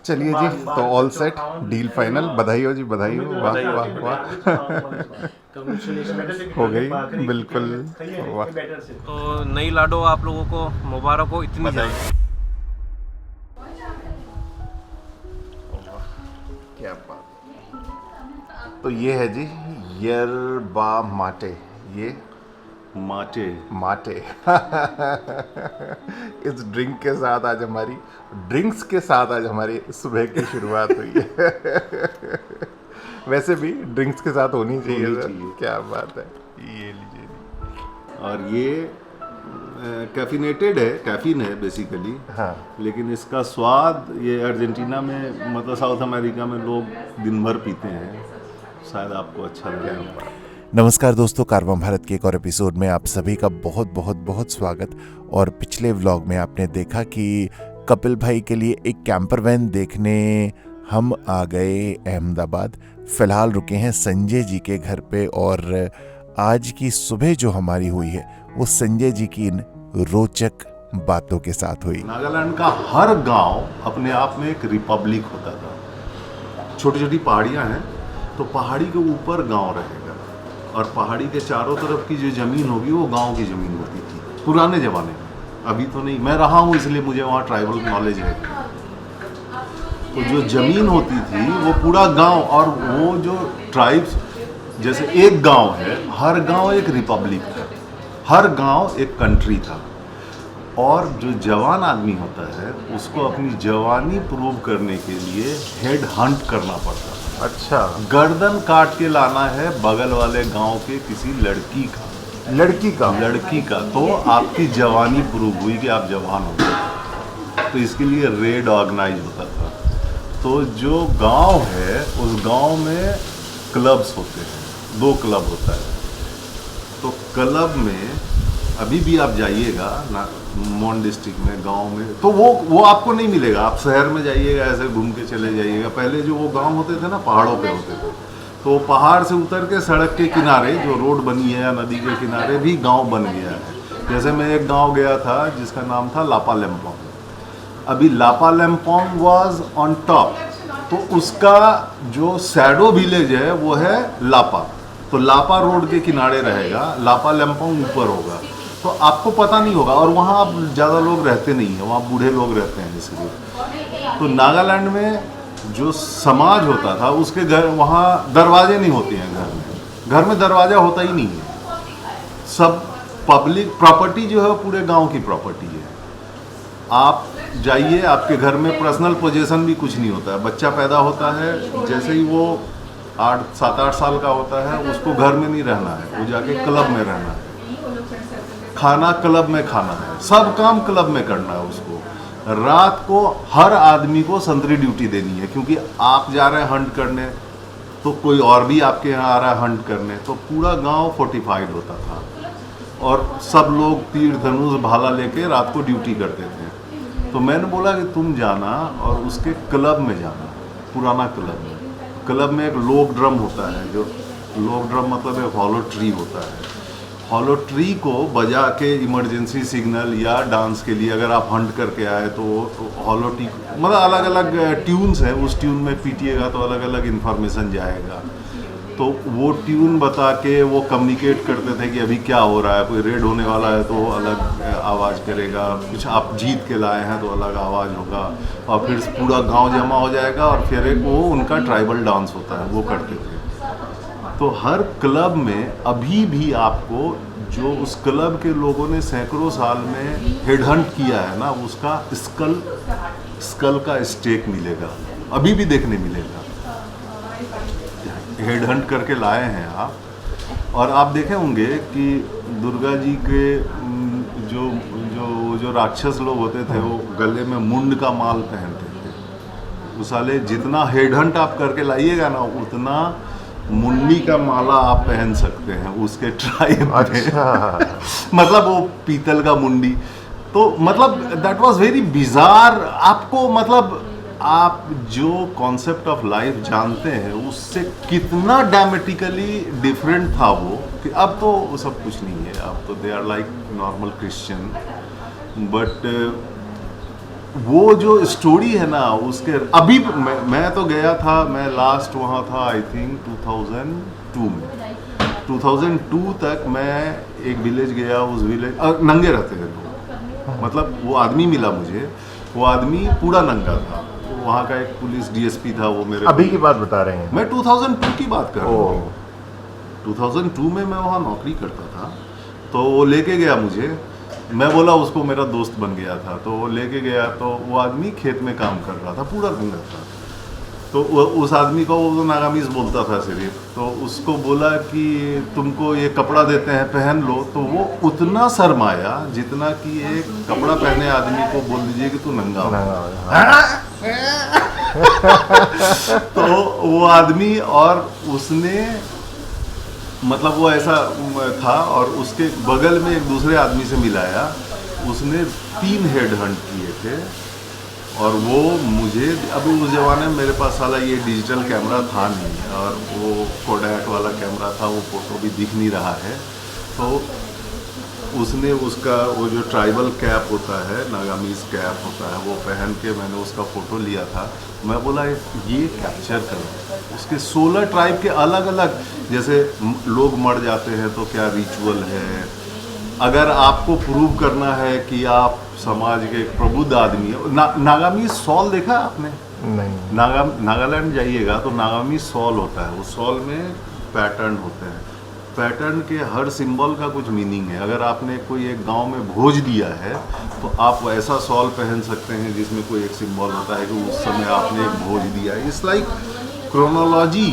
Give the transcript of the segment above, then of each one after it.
चलिए जी, तो all set, deal final. बधाई हो जी, बधाई हो। वाह वाह वाह। हो गई बिल्कुल। वाह, तो नई लाडो आप लोगों को मुबारक हो इतनी जल्दी। क्या बात। तो ये है जी यरबा माटे। ये माटे माटे इस ड्रिंक के साथ आज हमारी ड्रिंक्स के साथ आज हमारी सुबह की शुरुआत हुई है। वैसे भी ड्रिंक्स के साथ होनी चाहिए होनी सर। चाहिए। क्या बात है। ये लीजिए जी। और ये कैफिनेटेड है, कैफीन है बेसिकली। हाँ, लेकिन इसका स्वाद ये अर्जेंटीना में मतलब साउथ अमेरिका में लोग दिन भर पीते हैं, शायद आपको अच्छा लगेगा। नमस्कार दोस्तों, कारवां भारत के एक और एपिसोड में आप सभी का बहुत बहुत बहुत स्वागत। और पिछले व्लॉग में आपने देखा कि कपिल भाई के लिए एक कैंपर वैन देखने हम आ गए अहमदाबाद। फ़िलहाल रुके हैं संजय जी के घर पे और आज की सुबह जो हमारी हुई है वो संजय जी की इन रोचक बातों के साथ हुई। नागालैंड का हर गांव अपने आप में एक रिपब्लिक होता था। छोटी छोटी पहाड़ियां हैं, तो पहाड़ी के ऊपर गांव रहेगा और पहाड़ी के चारों तरफ की जो ज़मीन होगी वो गांव की ज़मीन होती थी पुराने ज़माने में। अभी तो नहीं, मैं रहा हूँ इसलिए मुझे वहाँ ट्राइबल नॉलेज है। तो जो ज़मीन होती थी वो पूरा गांव, और वो जो ट्राइब्स, जैसे एक गांव है, हर गांव एक रिपब्लिक था, हर गांव एक कंट्री था। और जो जवान आदमी होता है उसको अपनी जवानी प्रूव करने के लिए हेड हंट करना पड़ता था। अच्छा, गर्दन काट के लाना है बगल वाले गांव के किसी लड़की का, तो आपकी जवानी प्रूव हुई कि आप जवान हो गए। तो इसके लिए रेड ऑर्गेनाइज होता था। तो जो गांव है उस गांव में क्लब्स होते हैं, 2 क्लब होता है। तो क्लब में अभी भी आप जाइएगा ना, मोन डिस्ट्रिक्ट में गांव में, तो वो आपको नहीं मिलेगा। आप शहर में जाइएगा, ऐसे घूम के चले जाइएगा। पहले जो वो गांव होते थे ना, पहाड़ों पे होते थे, तो पहाड़ से उतर के सड़क के किनारे जो रोड बनी है या नदी के किनारे भी गांव बन गया है। जैसे मैं एक गांव गया था जिसका नाम था लापा लेम्पोंग। अभी लापा लेम्पोंग वाज ऑन टॉप, तो उसका जो शैडो विलेज है वो है लापा। तो लापा रोड के किनारे रहेगा, लापा लेम्पोंग ऊपर होगा। तो आपको पता नहीं होगा, और वहाँ आप ज़्यादा लोग रहते नहीं हैं, वहाँ बूढ़े लोग रहते हैं इसलिए। तो नागालैंड में जो समाज होता था उसके घर, वहाँ दरवाजे नहीं होते हैं घर में दरवाज़ा होता ही नहीं है। सब पब्लिक प्रॉपर्टी जो है वो पूरे गांव की प्रॉपर्टी है। आप जाइए, आपके घर में पर्सनल पोजीशन भी कुछ नहीं होता है। बच्चा पैदा होता है, जैसे ही वो 7-8 साल का होता है, उसको घर में नहीं रहना है, वो जाके क्लब में रहना है। खाना क्लब में खाना है, सब काम क्लब में करना है उसको। रात को हर आदमी को संतरी ड्यूटी देनी है, क्योंकि आप जा रहे हैं हंट करने तो कोई और भी आपके यहाँ आ रहा है हंट करने। तो पूरा गांव फोर्टिफाइड होता था और सब लोग तीर धनुष भाला लेके रात को ड्यूटी करते थे। तो मैंने बोला कि तुम जाना और उसके क्लब में जाना, पुराना क्लब में एक लोक ड्रम होता है। जो लोक ड्रम मतलब एक हॉलो ट्री होता है। हॉलो ट्री को बजा के इमरजेंसी सिग्नल या डांस के लिए अगर आप हंट करके आए तो हॉलो ट्री मतलब अलग अलग ट्यून्स हैं, उस ट्यून में पीटिएगा तो अलग अलग इन्फॉर्मेशन जाएगा। तो वो ट्यून बता के वो कम्युनिकेट करते थे कि अभी क्या हो रहा है, कोई रेड होने वाला है तो अलग आवाज़ करेगा, कुछ आप जीत के लाए हैं तो अलग आवाज़ होगा, और फिर पूरा गांव जमा हो जाएगा और फिर एक वो उनका ट्राइबल डांस होता है, वो करते थे। तो हर क्लब में अभी भी आपको जो उस क्लब के लोगों ने सैकड़ों साल में हेडहंट किया है ना, उसका स्कल का स्टेक मिलेगा, अभी भी देखने मिलेगा। हेडहंट करके लाए हैं आप। और आप देखे होंगे कि दुर्गा जी के जो राक्षस लोग होते थे वो गले में मुंड का माल पहनते थे। उस साले जितना हेडहंट आप करके लाइएगा ना, उतना मुंडी का माला आप पहन सकते हैं उसके ट्राइब में। अच्छा। मतलब वो पीतल का मुंडी। तो मतलब दैट वाज वेरी बिजार। आपको मतलब आप जो कॉन्सेप्ट ऑफ लाइफ जानते हैं उससे कितना ड्रामेटिकली डिफरेंट था वो, कि अब तो वो सब कुछ नहीं है। अब तो they are like normal Christian. But वो जो स्टोरी है ना उसके अभी मैं तो गया था, मैं लास्ट वहाँ था आई थिंक 2002 में। 2002 तक मैं एक विलेज गया, उस विलेज नंगे रहते थे लोग, मतलब वो आदमी मिला मुझे, वो आदमी पूरा नंगा था। वहाँ का एक पुलिस डीएसपी था, वो मेरे अभी की बात बता रहे हैं? मैं 2002 की बात कर रहा ओह। हूँ। 2002 में मैं वहाँ नौकरी करता था, तो वो लेके गया मुझे, मैं बोला उसको, मेरा दोस्त बन गया था, तो वो लेके गया, तो वो आदमी खेत में काम कर रहा था, पूरा नंगा था। तो उस आदमी को वो नागामीज बोलता था सिर्फ, तो उसको बोला कि तुमको ये कपड़ा देते हैं पहन लो, तो वो उतना शर्माया जितना कि एक कपड़ा पहने आदमी को बोल दीजिए कि तू नंगा हो। तो वो आदमी, और उसने मतलब वो ऐसा था, और उसके बगल में एक दूसरे आदमी से मिलाया, उसने 3 हेड हंट किए थे। और वो मुझे, अभी उस ज़माने में मेरे पास साला ये डिजिटल कैमरा था नहीं, और वो कोडैक वाला कैमरा था, वो फ़ोटो भी दिख नहीं रहा है। तो उसने उसका वो जो ट्राइबल कैप होता है, नागामीज कैप होता है, वो पहन के मैंने उसका फ़ोटो लिया था। मैं बोला ये कैप्चर करो, उसके 16 ट्राइब के अलग अलग, जैसे लोग मर जाते हैं तो क्या रिचुअल है, अगर आपको प्रूव करना है कि आप समाज के एक प्रबुद्ध आदमी है। नागामी सॉल देखा आपने? नहीं। नागालैंड जाइएगा तो नागामी सॉल होता है, वो सॉल में पैटर्न होते हैं, पैटर्न के हर सिंबल का कुछ मीनिंग है। अगर आपने कोई एक गांव में भोज दिया है तो आप वैसा सॉल पहन सकते हैं जिसमें कोई एक सिंबल होता है कि उस समय आपने एक भोज दिया है। इट्स लाइक क्रोनोलॉजी,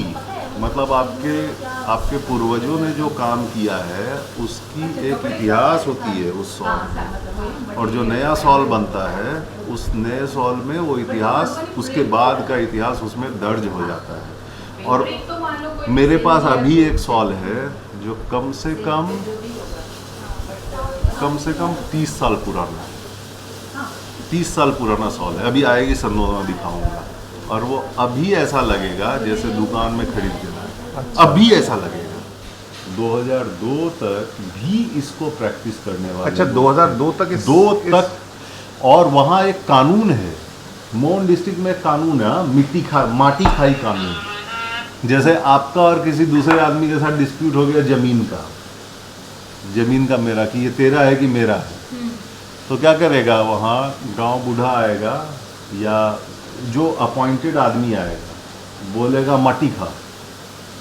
मतलब आपके पूर्वजों ने जो काम किया है उसकी एक इतिहास होती है उस सॉल में, और जो नया सॉल बनता है उस नए सॉल में वो इतिहास, उसके बाद का इतिहास उसमें दर्ज हो जाता है। और मेरे पास अभी एक सॉल है जो कम से कम 30 साल पुराना, 30 साल पुराना सॉल है। अभी आएगी सन्नों में दिखाऊंगा, और वो अभी ऐसा लगेगा जैसे दुकान में खरीद के लाए। अभी ऐसा लगेगा। 2002 तक भी इसको प्रैक्टिस करने वाले। अच्छा, 2002 तक तक। और वहाँ एक कानून है, मोन डिस्ट्रिक्ट में कानून है, माटी खाई कानून। जैसे आपका और किसी दूसरे आदमी के साथ डिस्प्यूट हो गया जमीन का मेरा, कि ये तेरा है कि मेरा है, तो क्या करेगा वहाँ, गांव बूढ़ा आएगा या जो अपॉइंटेड आदमी आएगा, बोलेगा माटी खा,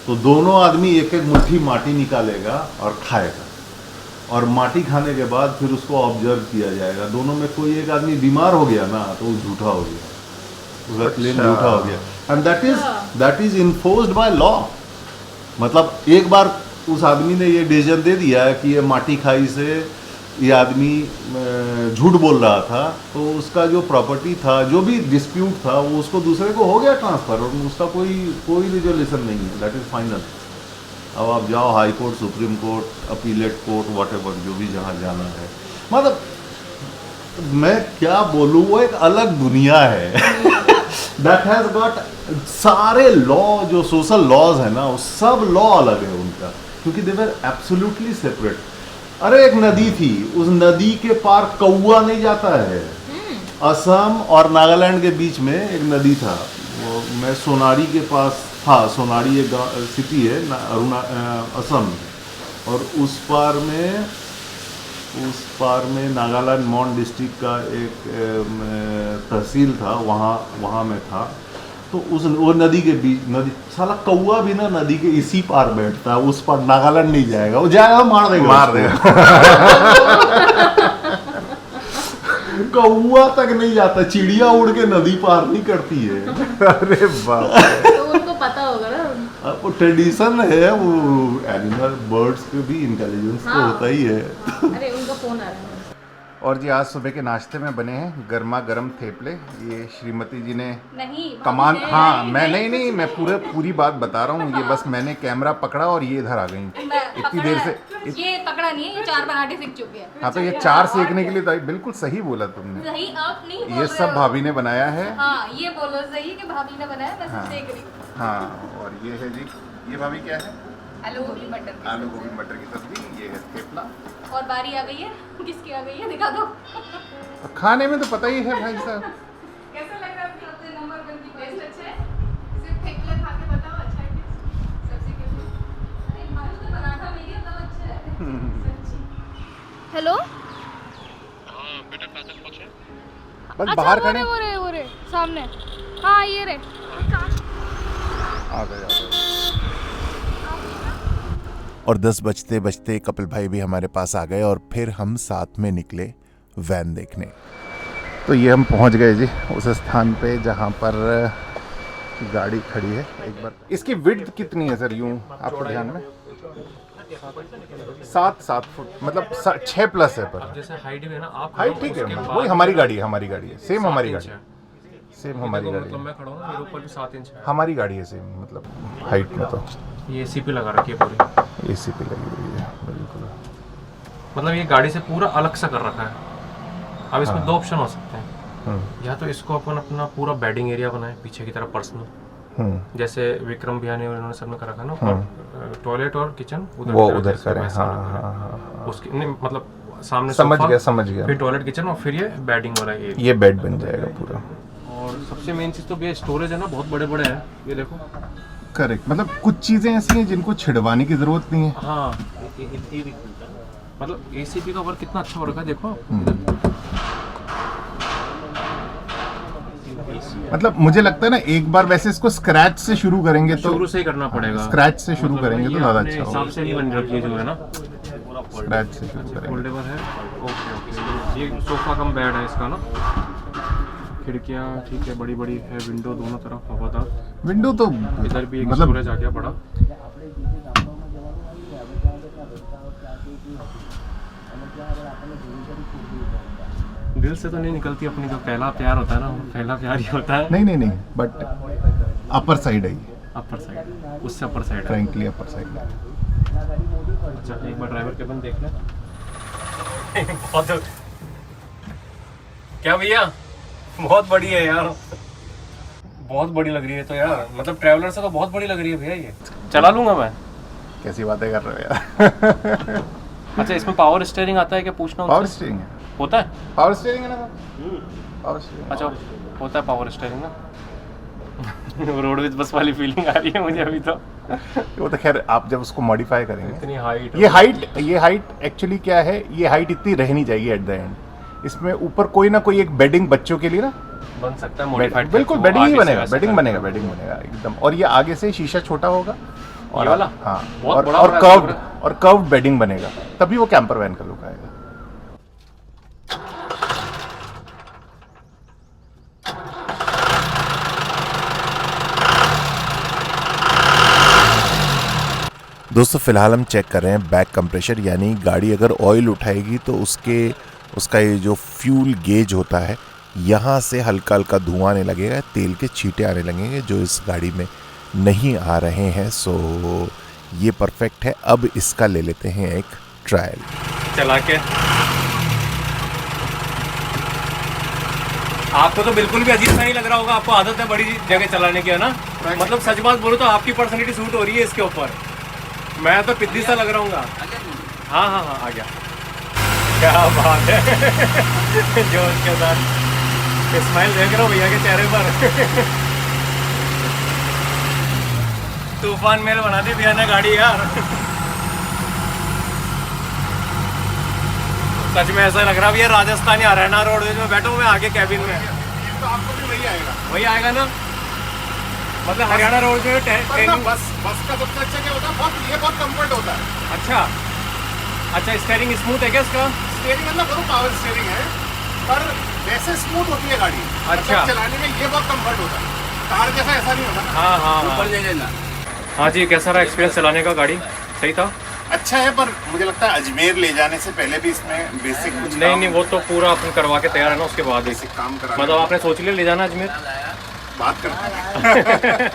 तो दोनों आदमी एक एक मुट्ठी माटी निकालेगा और खाएगा, और माटी खाने के बाद फिर उसको ऑब्जर्व किया जाएगा। दोनों में कोई एक आदमी बीमार हो गया ना तो वो झूठा हो गया, उसका क्लेम झूठा हो गया, and that is enforced by law. मतलब एक बार उस आदमी ने ये डिसीजन दे दिया है कि ये माटी खाई से ये आदमी झूठ बोल रहा था, तो उसका जो प्रॉपर्टी था, जो भी डिस्प्यूट था, वो उसको दूसरे को हो गया ट्रांसफर, और उसका कोई रिजोल्यूशन नहीं है, दैट इज फाइनल। अब आप जाओ high court, supreme court, appellate court, whatever, जो भी जहाँ जाना है। मतलब मैं क्या बोलूँ, वो एक अलग दुनिया है। दैट हैज गॉट सारे लॉ, जो सोशल लॉज है ना, वो सब लॉ अलग है उनका, क्योंकि दे वर एब्सोल्युटली सेपरेट। अरे एक नदी थी, उस नदी के पार कौवा नहीं जाता है। असम और नागालैंड के बीच में एक नदी था, वो मैं सोनारी के पास था, सोनारी एक सिटी है असम में, और उस पार में नागालैंड मॉन डिस्ट्रिक्ट का एक तहसील था, वहाँ में था। तो वो नदी के बीच, नदी साला कौवा भी ना नदी के इसी पार बैठता है, उस पार नागालैंड नहीं जाएगा, वो जाएगा मार देगा। कौवा तक नहीं जाता, चिड़िया उड़ के नदी पार नहीं करती है। अरे बाप, तो उनको पता होगा ना, वो ट्रेडिशन है, वो एनिमल बर्ड्स के भी इंटेलिजेंस तो होता ही है। अरे उनका फोन आ रहा है। और जी आज सुबह के नाश्ते में बने हैं गर्मा गर्म थेपले। ये श्रीमती जी ने नहीं कमान, हाँ मैं नहीं मैं पूरी बात बता रहा हूँ। ये बस मैंने कैमरा पकड़ा और ये इधर आ गई इतनी देर से। ये पकड़ा नहीं है, ये 4 पराठे सीख चुके हैं। हाँ, तो ये 4 सेकने के लिए तो बिल्कुल सही बोला तुमने। सही आप नहीं बोल ये रहे सब हो। भाभी ने बनाया है। हाँ ये बोलो सही कि भाभी ने बनाया, मैं हाँ। देख रही हूँ। हाँ, और ये है जी, ये भाभी क्या है? आलू गोभी मटर की आलू गोभी मटर की सब्जी, ये है थेपला। और बारी आ गई है, किसकी आ गई है दिखा दो। खाने में तो पता ही है भाई साहब। कैसा लग रहा है आपके अपने नंबर वन की टेस्ट अच्छा है? सिर्फ थेपला खा के बताओ अच्छा है टेस्ट? सब्जी कैसी है? अरे मानो तो पराठा मिल गया तब अच्छा है। सच्ची। हेलो? बस बाहर खड़े वो रे सामने। हाँ ये रे। आ गए। और 10 बजते बजते कपिल भाई भी हमारे पास आ गए और फिर हम साथ में निकले वैन देखने। तो ये हम पहुंच गए जी उस स्थान पे जहां पर गाड़ी खड़ी है। एक बार इसकी विड्थ कितनी है सर, यूं आपको ध्यान में? 7 फुट, मतलब 6 प्लस है। पर जैसे हाइट में ना आप हाइट ठीक है, वही हमारी गाड़ी है, सेम हमारी गाड़ी है, सेम हमारी गाड़ी मतलब है, मैं खड़ा हूँ मेरे ऊपर भी 7 इंच है। हमारी गाड़ी है सेम, मतलब हाइट में तो ये एसी पे लगा रखी है पूरी, एसी पे लगी हुई है बिल्कुल। मतलब ये गाड़ी से पूरा अलग सा कर रखा है। अब इसमें 2 ऑप्शन हो सकते हैं, या तो इसको अपन अपना पूरा बेडिंग एरिया बनाए पीछे की तरफ पर्सनल, जैसे विक्रम भैया ने उन्होंने सबने कर रखा ना, टॉयलेट और किचन वो उधर करें। हाँ। उसकी नहीं मतलब सामने समझ सोफा, गया। फिर टॉयलेट किचन और फिर ये बेडिंग वाला एरिया। ये बेड बन जाएगा पूरा। और सबसे मेन चीज तो भैया स्टोरेज है ना, बहुत बड़े बड़े हैं ये देखो। करेक्ट, मतलब कुछ चीजें ऐसी हैं जिनको छिड़वाने की जरूरत नहीं है। हाँ मतलब एसीपी का वर्क कितना अच्छा हो रखा है देखो। मतलब मुझे लगता है ना, एक बार वैसे इसको स्क्रैच से शुरू करेंगे तो शुरू से ही करना पड़ेगा। स्क्रैच से शुरू करेंगे तो ज्यादा अच्छा हिसाब होगा। से नहीं बन रखी है जो है ना, स्क्रैच से शुरू करेंगे। फोल्डेबल है। ओके ये सोफा कम बेड है इसका ना। खिड़कियाँ ठीक है, बड़ी बड़ी है, विंडो दोनों तरफ हवादार। विंडो तो इधर भी एक मतलब स्टोरेज आ गया बड़ा। दिल से तो नहीं निकलती अपनी, जो पहला प्यार होता है ना, पहला प्यार ही होता है। नहीं, बट अपर साइड है ये, अपर साइड, उससे अपर साइड है। फ्रैंकली अपर साइड है। अच्छा एक बार ड्राइवर केबिन देख ले। बहुत क्या भैया, बहुत बड़ी है यार, बहुत बड़ी लग रही है तो यार, मतलब ट्रैवलर से तो बहुत बड़ी लग रही है भैया ये। चला लूंगा मैं। कैसी बातें कर रहे हो यार। अच्छा इसमें पावर स्टीयरिंग आता है क्या, पूछना पावर उनसे? स्टीयरिंग है, होता है? पावर स्टीयरिंग है ना, पावर स्टीयरिंग। अच्छा होता है पावर स्टीयरिंग ना। रोडवेज बस वाली फीलिंग आ रही है मुझे अभी तो। वो तो खैर आप जब उसको मॉडिफाई करेंगे। इतनी हाइट, ये हाइट एक्चुअली क्या है, ये हाइट इतनी रहनी चाहिए एट द एंड। इसमें ऊपर कोई ना कोई एक बेडिंग बच्चों के लिए ना बन सकता है मॉडिफाइड। बिल्कुल बेडिंग ही बनेगा, बेडिंग बनेगा एकदम। और ये आगे से शीशा छोटा होगा और ये वाला? हाँ, बहुत बड़ा और कर्व्ड बेडिंग बनेगा, तभी वो कैंपर वैन का लुक आएगा। दोस्तों फिलहाल हम चेक कर रहे हैं बैक कंप्रेशर, यानी गाड़ी अगर ऑयल उठाएगी तो उसका ये जो फ्यूल गेज होता है, यहाँ से हल्का हल्का धुआं आने लगेगा, तेल के छींटे आने लगेंगे जो इस गाड़ी में नहीं आ रहे हैं। सो ये परफेक्ट है। अब इसका ले लेते हैं एक ट्रायल चला के। आपको तो बिल्कुल भी अजीब सा नहीं लग रहा होगा, आपको आदत है बड़ी जगह चलाने की है ना। मतलब सच बात बोलो तो आपकी पर्सनैलिटी सूट हो रही है इसके ऊपर। मैं तो पिद्दी सा लग रहा हूँ। हाँ आ गया। क्या बात है। जोश के साथ स्माइल देख रहा हूँ भैया के चेहरे पर। तूफान मेल बना दी भैया ने गाड़ी यार। सच में ऐसा लग रहा है भैया राजस्थानी हरियाणा रोडवेज में बैठा हूँ मैं आगे कैबिन में। तो आपको भी वही आएगा ना, मतलब हरियाणा रोड में ट्रेनिंग। बस का सबसे अच्छा क्या होता है, बहुत कंफर्ट होता है। अच्छा स्टीयरिंग स्मूथ है क्या इसका? स्टीयरिंग मतलब पावर स्टीयरिंग है, पर वैसे स्मूथ होती है गाड़ी। अच्छा चलाने में ये बहुत कंफर्ट होता है, कार जैसा ऐसा नहीं होता ना। हाँ जी, कैसा रहा एक्सपीरियंस चलाने का? गाड़ी सही था? अच्छा है, पर मुझे लगता है अजमेर ले जाने से पहले भी इसमें बेसिक कुछ नहीं वो तो पूरा अपन करवा के तैयार है ना, उसके बाद बेसिक काम करा। मतलब आपने सोच लिया ले जाना अजमेर? बात करते हैं।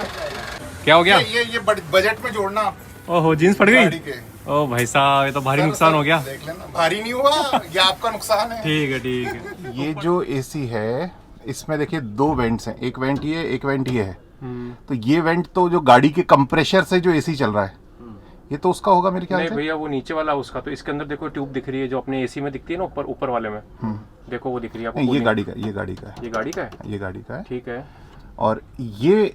क्या हो गया? ये बजट में जोड़ना। ओहो जीन्स फट गाड़ी गई। के। ओ भाई साहब ये तो भारी नुकसान हो गया। देख लेना, भारी नहीं हुआ, ये आपका नुकसान है। ठीक है ये जो एसी है इसमें देखिए 2 वेंट्स हैं, एक वेंट ये, एक वेंट ये है। तो ये वेंट तो जो गाड़ी के कंप्रेशर से जो एसी चल रहा है, ये तो उसका होगा मेरे ख्याल नहीं से। भैया वो नीचे वाला उसका, तो इसके अंदर देखो ट्यूब दिख रही है जो अपने एसी में दिखती है ना, ऊपर वाले में देखो वो दिख रही है आपको। नहीं, ये cooling। गाड़ी का है, ये गाड़ी का है, ये गाड़ी का है, ये गाड़ी का है। ठीक है। और ये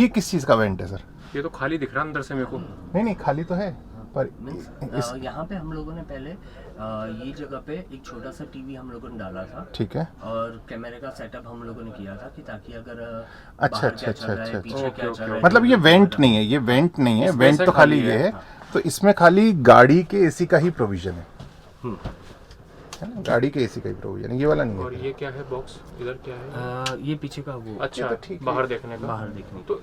किस चीज़ का वेंट है सर? ये तो खाली दिख रहा है अंदर से मेरे को। नहीं नहीं, खाली तो है पर यहाँ पे हम लोगों ने पहले ये जगह पे एक छोटा सा टीवी हम लोगों ने डाला था, ठीक है। और कैमरे का सेटअप हम लोगों ने किया था कि ताकि अगर अच्छा, बाहर अच्छा, क्या चल रहा अच्छा, है, अच्छा, पीछे क्या चल रहा है, मतलब ये वेंट नहीं है, ये वेंट नहीं है, इसमें वेंट से तो खाली खाली ये है। है। तो इसमें खाली गाड़ी के एसी का ही प्रोविजन है ना, गाड़ी के एसी का ही प्रोविजन है, ये वाला नहीं और है। ये क्या है बॉक्स इधर क्या है? ये पीछे का वो अच्छा तो ठीक है। बाहर देखने का। बाहर देखने तो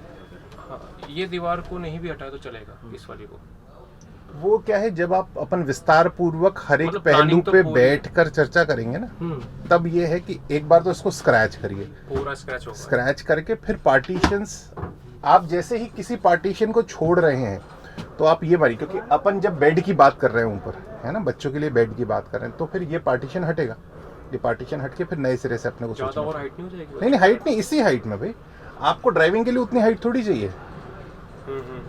हाँ, ये दीवार को नहीं भी हटाए तो चलेगा, इस वाली को। वो क्या है, जब आप अपन विस्तार पूर्वक हर एक मतलब पहलू planning तो पे पूरी- बैठकर चर्चा करेंगे ना, तब ये है कि एक बार तो इसको स्क्रैच करिए, पूरा स्क्रैच होगा। स्क्रैच करके फिर पार्टीशंस, आप जैसे ही किसी पार्टीशन को छोड़ रहे हैं तो आप ये मारिए, क्योंकि अपन जब बेड की बात कर रहे हैं ऊपर, है ना, बच्चों के लिए बेड की बात कर रहे हैं, तो फिर ये पार्टीशन हटेगा, ये पार्टीशन हट के फिर नए सिरे से अपने को ज्यादा सोचना। और हाइट नहीं हो जाएगी? नहीं नहीं, हाइट नहीं, इसी हाइट में भाई, आपको ड्राइविंग के लिए उतनी हाइट थोड़ी चाहिए।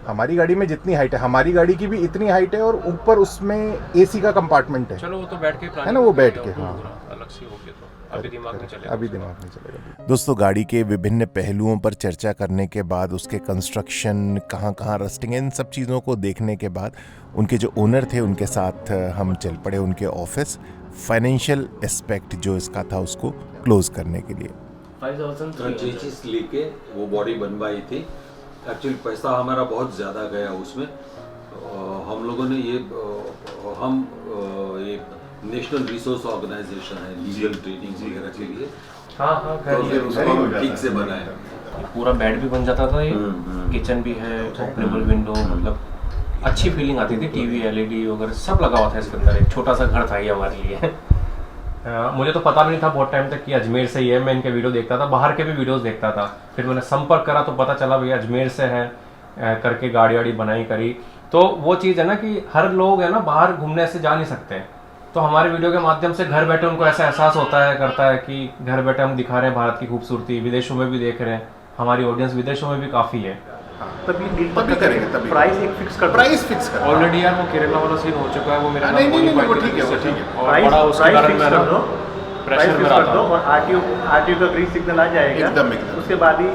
हमारी गाड़ी में जितनी हाइट है, हमारी गाड़ी की भी इतनी हाइट है, और ऊपर उसमें एसी का कंपार्टमेंट है, चलो वो तो बैठ के है ना, वो बैठ के, हाँ। अलग से हो गया तो अभी दिमाग में चलेगा। अभी दिमाग में चलेगा। दोस्तों, गाड़ी के विभिन्न पहलुओं पर चर्चा करने के बाद, उसके कंस्ट्रक्शन, कहाँ कहाँ रस्टिंग है, इन सब चीज़ों को देखने के बाद उनके जो ओनर थे उनके साथ हम चल पड़े उनके ऑफिस, फाइनेंशियल एस्पेक्ट जो इसका था उसको क्लोज करने के लिए। 5300 फ्रेंचाइजीज लेके वो बॉडी बनवाई थी। एक्चुअली पैसा हमारा बहुत ज़्यादा गया उसमें। हम लोगों ने ये नेशनल रिसोर्स ऑर्गेनाइजेशन है लीगल ट्रेनिंग वगैरह के लिए, हाँ तो फिर उसको हम ठीक से बनाए। पूरा बेड भी बन जाता था, ये किचन भी है, ओपनेबल विंडो, मतलब अच्छी फीलिंग आती थी। टीवी एलईडी वगैरह सब लगा हुआ था इसके अंदर। एक छोटा सा घर था ये हमारे लिए। मुझे तो पता भी नहीं था बहुत टाइम तक कि अजमेर से ही है। मैं इनके वीडियो देखता था, बाहर के भी वीडियोस देखता था, फिर मैंने संपर्क करा तो पता चला भैया अजमेर से है करके गाड़ी वाड़ी बनाई करी। तो वो चीज़ है ना कि हर लोग है ना बाहर घूमने से जा नहीं सकते, तो हमारे वीडियो के माध्यम से घर बैठे उनको ऐसा एहसास होता है, करता है कि घर बैठे हम दिखा रहे हैं भारत की खूबसूरती, विदेशों में भी देख रहे हैं, हमारी ऑडियंस विदेशों में भी काफ़ी है। तभी करेंगे, तभी प्राइस एक फिक्स कर प्राइस फिक्स कर। ऑलरेडी यार वो केरला वाला सीन हो चुका है, वो मेरा नहीं, नहीं, नहीं, वो ठीक है, वो ठीक है। और बड़ा उसके कारण मैं ना प्रेशर में रहा था। और आरटीओ का ग्रीन सिग्नल आ जाएगा एकदम, एकदम। उसके बाद ही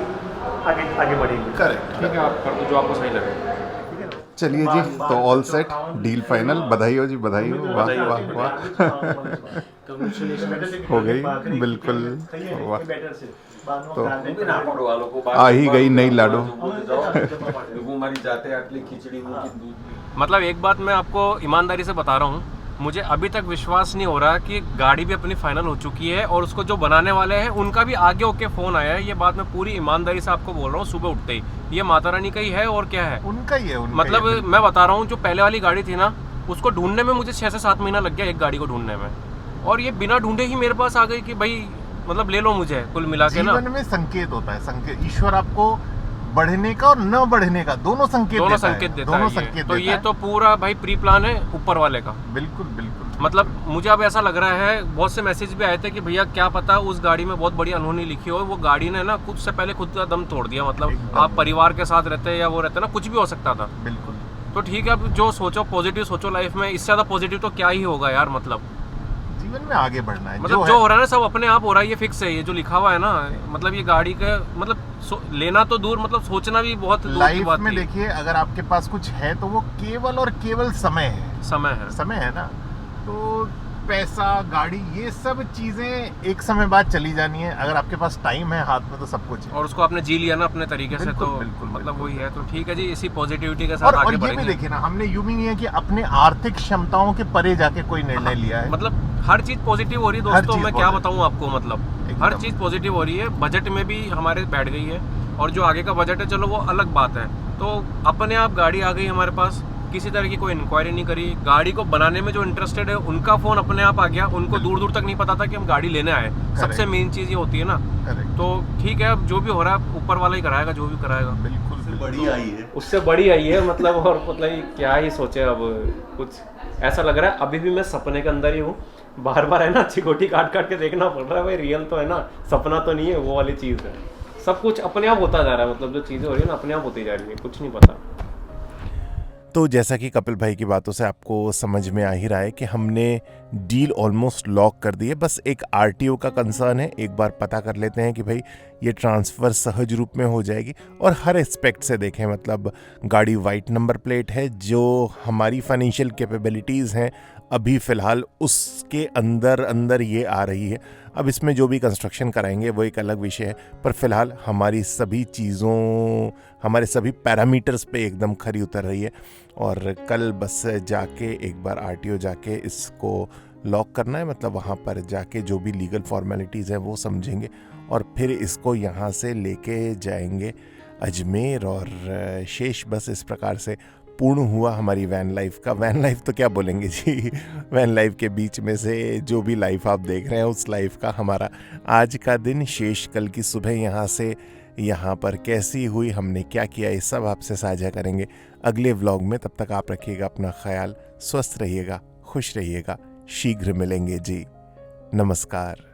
आगे बढ़ेंगे। करेक्ट। ठीक है, आप कर दो जो आपको सही लगे। चलिए जी, तो ऑल सेट, डील फाइनल। बधाई हो जी, बधाई हो, वाह वाह वाह। हो गई, बिल्कुल, वाह। तो वालों को आ ही गई नई लाडो। हमारी जाते आटली खिचड़ी दूध। मतलब एक बात मैं आपको ईमानदारी से बता रहा हूँ, मुझे अभी तक विश्वास नहीं हो रहा कि गाड़ी भी अपनी फाइनल हो चुकी है और उसको जो बनाने वाले हैं उनका भी आगे होके फ़ोन आया है। ये बात मैं पूरी ईमानदारी से आपको बोल रहा हूँ, सुबह उठते ही। ये माता रानी का ही है और क्या है, उनका ही है, उनका मतलब ही है। मैं बता रहा हूँ, जो पहले वाली गाड़ी थी ना, उसको ढूंढने में मुझे 6 से 7 महीना लग गया एक गाड़ी को ढूंढने में, और ये बिना ढूंढे ही मेरे पास आ गई कि भाई मतलब ले लो मुझे, कुल मिला के ना। जीवन में संकेत होता है, संकेत। ईश्वर आपको बढ़ने का और न बढ़ने का दोनों संकेत दोनों देता है। संकेत देता दोनों है ये। संकेत तो देता ये है। तो पूरा भाई प्री प्लान है ऊपर वाले का। बिल्कुल बिल्कुल। मतलब मुझे अब ऐसा लग रहा है, बहुत से मैसेज भी आए थे कि भैया क्या पता उस गाड़ी में बहुत बड़ी अनहोनी लिखी हो, वो गाड़ी ने ना कुछ से पहले खुद का दम तोड़ दिया। मतलब एकदम। आप परिवार के साथ रहते या वो रहते ना, कुछ भी हो सकता था। बिल्कुल। तो ठीक है, अब जो सोचो पॉजिटिव सोचो लाइफ में, इससे ज़्यादा पॉजिटिव तो क्या ही होगा यार। मतलब जीवन में आगे बढ़ना है। मतलब जो हो रहा है ना सब अपने आप हो रहा है, ये फिक्स है। ये जो लिखा हुआ है ना, मतलब ये गाड़ी का मतलब लेना तो दूर, मतलब सोचना भी बहुत दूर की लाइफ बात में थी। देखिए, अगर आपके पास कुछ है तो वो केवल और केवल समय है। समय है ना, तो पैसा, गाड़ी, ये सब चीजें एक समय बाद चली जानी है। अगर आपके पास टाइम है हाथ में तो सब कुछ है। और उसको आपने जी लिया ना अपने तरीके से, बिल्कुल, तो बिल्कुल, मतलब बिल्कुल। वही है। तो ठीक है जी, इसी पॉजिटिविटी के साथ और आगे ये भी बढ़ेंगे। देखिए ना, हमने यूं भी नहीं है कि अपने आर्थिक क्षमताओं के परे जाके कोई निर्णय लिया है। मतलब हर चीज पॉजिटिव हो रही है हर दोस्तों। चीज़ मैं क्या positive। बताऊं आपको, मतलब एकदम। हर चीज पॉजिटिव हो रही है। बजट में भी हमारे बैठ गई है, और जो आगे का बजट है चलो वो अलग बात है। तो अपने आप गाड़ी आ गई हमारे पास, किसी तरह की कोई इंक्वायरी नहीं करी। गाड़ी को बनाने में जो इंटरेस्टेड है उनका फोन अपने आप आ गया। उनको दूर दूर तक नहीं पता था कि हम गाड़ी लेने आए। सबसे मेन चीज ये होती है ना। करेक्ट। तो ठीक है, अब जो भी हो रहा है ऊपर वाला ही कराएगा, जो भी कराएगा। बिल्कुल बड़ी आई है। उससे बड़ी आई है, मतलब और मतलब क्या ही सोचे। अब कुछ ऐसा लग रहा है अभी भी मैं सपने के अंदर ही हूँ। बार बार है ना चिकोटी काट काट के देखना पड़ रहा है, भाई रियल तो है ना, सपना तो नहीं है, वो वाली चीज़ है। सब कुछ अपने आप होता जा रहा है, मतलब जो चीज़ें हो रही है ना अपने आप होती जा रही है, कुछ नहीं पता। तो जैसा कि कपिल भाई की बातों से आपको समझ में आ ही रहा है कि हमने डील ऑलमोस्ट लॉक कर दी है। बस एक आरटीओ का कंसर्न है, एक बार पता कर लेते हैं कि भाई ये ट्रांसफ़र सहज रूप में हो जाएगी। और हर एस्पेक्ट से देखें, मतलब गाड़ी वाइट नंबर प्लेट है, जो हमारी फाइनेंशियल कैपेबिलिटीज़ हैं अभी फ़िलहाल उसके अंदर ये आ रही है। अब इसमें जो भी कंस्ट्रक्शन कराएंगे वो एक अलग विषय है, पर फ़िलहाल हमारी सभी चीज़ों, हमारे सभी पैरामीटर्स पे एकदम खरी उतर रही है। और कल बस जाके एक बार आरटीओ जाके इसको लॉक करना है, मतलब वहाँ पर जाके जो भी लीगल फॉर्मेलिटीज़ हैं वो समझेंगे और फिर इसको यहाँ से लेके जाएंगे अजमेर। और शेष बस इस प्रकार से पूर्ण हुआ हमारी वैन लाइफ का। वैन लाइफ तो क्या बोलेंगे जी, वैन लाइफ के बीच में से जो भी लाइफ आप देख रहे हैं उस लाइफ का हमारा आज का दिन शेष। कल की सुबह यहाँ से यहाँ पर कैसी हुई, हमने क्या किया, ये सब आपसे साझा करेंगे अगले व्लॉग में। तब तक आप रखिएगा अपना ख्याल, स्वस्थ रहिएगा, खुश रहिएगा। शीघ्र मिलेंगे जी, नमस्कार।